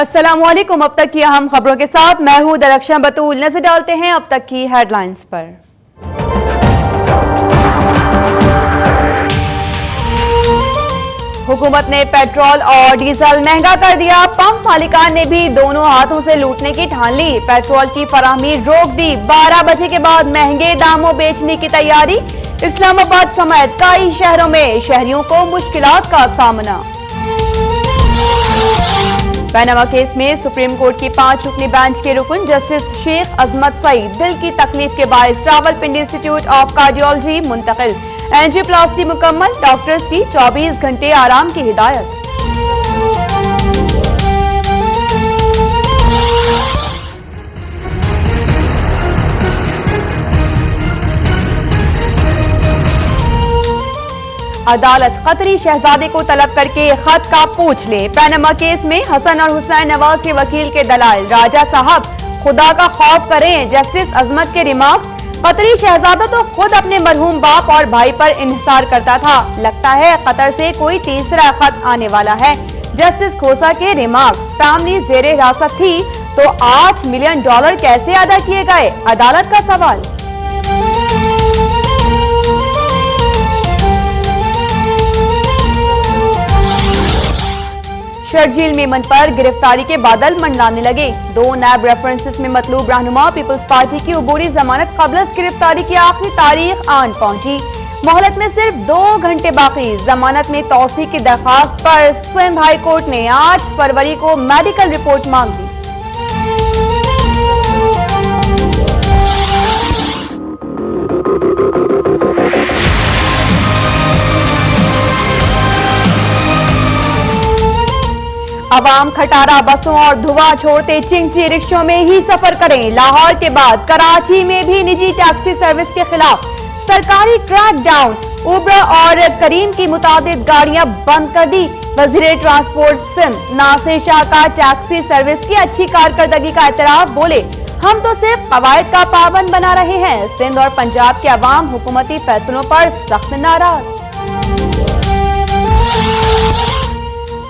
अस्सलामुअलैकुम। अब तक की अहम खबरों के साथ मैं हूं दरख्शां बतूल। नजर डालते हैं अब तक की हेडलाइंस पर। हुकूमत ने पेट्रोल और डीजल महंगा कर दिया। पंप मालिकान ने भी दोनों हाथों से लूटने की ठान ली। पेट्रोल की फराहमी रोक दी। 12 बजे के बाद महंगे दामों बेचने की तैयारी। इस्लामाबाद समेत कई शहरों में शहरियों को मुश्किलात का सामना। पनामा केस में सुप्रीम कोर्ट की 5 रुकनी बेंच के रुकन जस्टिस शेख अजमत सईद दिल की तकलीफ के बायस रावलपिंडी इंस्टीट्यूट ऑफ कार्डियोलॉजी मुंतकिल। एंजियोप्लास्टी मुकम्मल। डॉक्टर्स की 24 घंटे आराम की हिदायत। अदालत कतरी शहजादे को तलब करके खत का पूछ ले। पनामा केस में हसन और हुसैन नवाज के वकील के दलाइल। राजा साहब खुदा का खौफ करें। जस्टिस अजमत के रिमार्क। कतरी शहजादा तो खुद अपने मरहूम बाप और भाई पर इंहिसार करता था। लगता है कतर से कोई तीसरा खत आने वाला है। जस्टिस खोसा के रिमार्क। फैमिली जेर हिरासत थी तो $8 मिलियन कैसे अदा किए गए? अदालत का सवाल। शर्जील मेमन पर गिरफ्तारी के बादल मंडलाने लगे। 2 नैब रेफरेंसेस में मतलूब रहनुमा पीपल्स पार्टी की अबूरी जमानत कबल गिरफ्तारी की आखिरी तारीख आन पहुंची। मोहलत में सिर्फ 2 घंटे बाकी। जमानत में तौसीक की दरखास्त पर सिंध हाई कोर्ट ने 8 फरवरी को मेडिकल रिपोर्ट मांग दी। अवाम खटारा बसों और धुआं छोड़ते चिंची रिक्शों में ही सफर करें। लाहौर के बाद कराची में भी निजी टैक्सी सर्विस के खिलाफ सरकारी क्रैकडाउन। उबर और करीम की मुताबिक गाड़ियां बंद कर दी। वजीर ट्रांसपोर्ट सिंध नासिर शाह का टैक्सी सर्विस की अच्छी कारकर्दगी का एतराफ। बोले, हम तो सिर्फ कवायद का पाबंद बना रहे हैं। सिंध और पंजाब के अवाम हुकूमती फैसलों पर सख्त नाराज।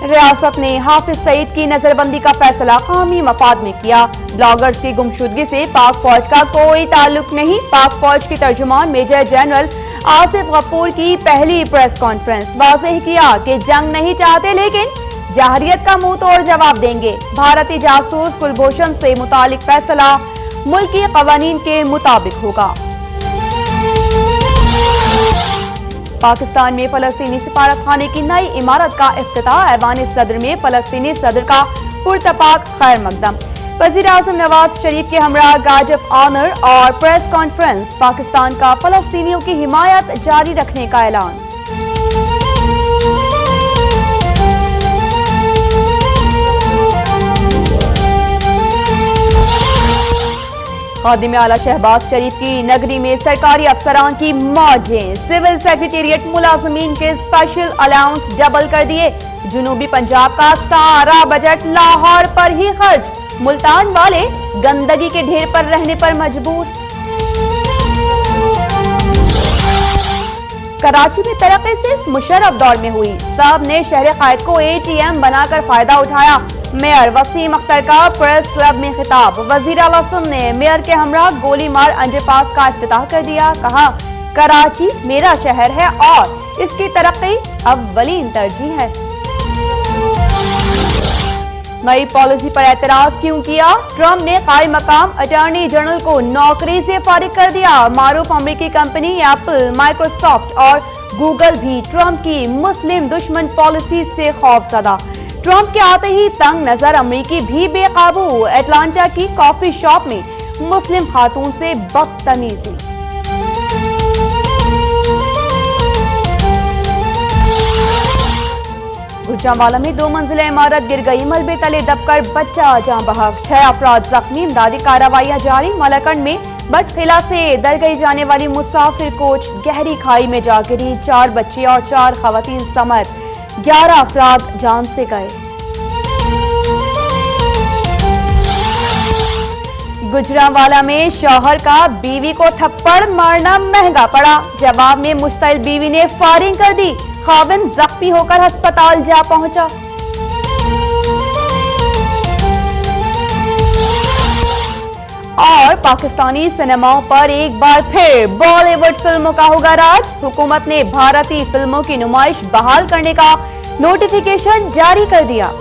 रियासत ने हाफिज सईद की नजरबंदी का फैसला कौमी मफाद में किया। ब्लॉगर्स की गुमशुदगी से पाक फौज का कोई ताल्लुक नहीं। पाक फौज की तर्जुमान मेजर जनरल आसिफ गफूर की पहली प्रेस कॉन्फ्रेंस। वाज़ेह किया कि जंग नहीं चाहते लेकिन जहरियत का मुंह तोड़ जवाब देंगे। भारतीय जासूस कुलभूषण से मुतालिक फैसला मुल्की कवानीन के मुताबिक होगा। पाकिस्तान में फलस्तीनी सिफारतखाने की नई इमारत का इफ्तिताह। ऐवान सदर में फलस्तीनी सदर का पुरतपाक खैर मकदम। वज़ीर आज़म नवाज शरीफ के हमरा गार्ड ऑफ ऑनर और प्रेस कॉन्फ्रेंस। पाकिस्तान का फलस्तीनियों की हिमायत जारी रखने का ऐलान। खादिम आला शहबाज शरीफ की नगरी में सरकारी अफसरान की मौजें। सिविल सेक्रेटेरिएट मुलाजमीन के स्पेशल अलाउंस डबल कर दिए। जुनूबी पंजाब का सारा बजट लाहौर पर ही खर्च। मुल्तान वाले गंदगी के ढेर पर रहने पर मजबूर। कराची में तरक्की सिर्फ मुशर्रफ दौर में हुई। सब ने शहर कायद को ATM बनाकर फायदा उठाया। मेयर वसीम अख्तर का प्रेस क्लब में खिताब। वजीर आला सिंध ने मेयर के हमरा गोली मार अंडरपास का इफ्तिताह कर दिया। कहा, कराची मेरा शहर है और इसकी तरक्की अव्वलीन तरजीह है। नई पॉलिसी पर एतराज क्यों किया? ट्रंप ने कायम मकाम अटॉर्नी जनरल को नौकरी से फारिग कर दिया। मारूफ अमेरिकी कंपनी एप्पल, माइक्रोसॉफ्ट और गूगल भी ट्रंप की मुस्लिम दुश्मन पॉलिसी से खौफजदा। ट्रंप के आते ही तंग नजर अमेरिकी भी बेकाबू। एटलांटा की कॉफी शॉप में मुस्लिम खातून से बदतमीजी। गुजरांवाला में 2 मंजिला इमारत गिर गई। मलबे तले दबकर बच्चा जाँ बहक। 6 अफराद जख्मी। इमदादी कार्रवाइयां जारी। मलकन में बदखिला से दरगई जाने वाली मुसाफिर कोच गहरी खाई में जा गिरी। 4 बच्चे और 4 खवातीन समेत 11 अफराद जान से गए। गुजरांवाला में शौहर का बीवी को थप्पड़ मारना महंगा पड़ा। जवाब में मुश्तइल बीवी ने फायरिंग कर दी। खाविंद जख्मी होकर अस्पताल जा पहुंचा। पाकिस्तानी सिनेमाओं पर एक बार फिर बॉलीवुड फिल्मों का होगा राज। हुकूमत ने भारतीय फिल्मों की नुमाइश बहाल करने का नोटिफिकेशन जारी कर दिया।